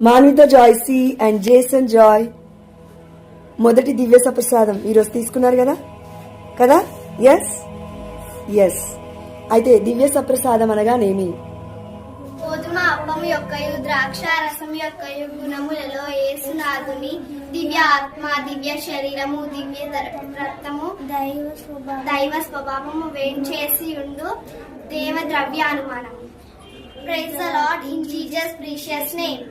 Manvitha జాయ్సీ and Jason Joy మొదటి దివ్య సప్రసాదం ఈరోజు తీసుకున్నారు కదా కదా ఎస్ ఎస్ అయితే దివ్య సప్రసాదం అనగానేమి? గోధుమ అప్పము యొక్కయు ద్రాక్ష రసం యొక్కయు గుణములలో యేసునాథుని దివ్య ఆత్మ దివ్య శరీరము దివ్య రక్తము దైవ స్వభావము వేంచేసి ఉండు దేవ ద్రవ్యానుమానం. Praise the lord in Jesus precious name.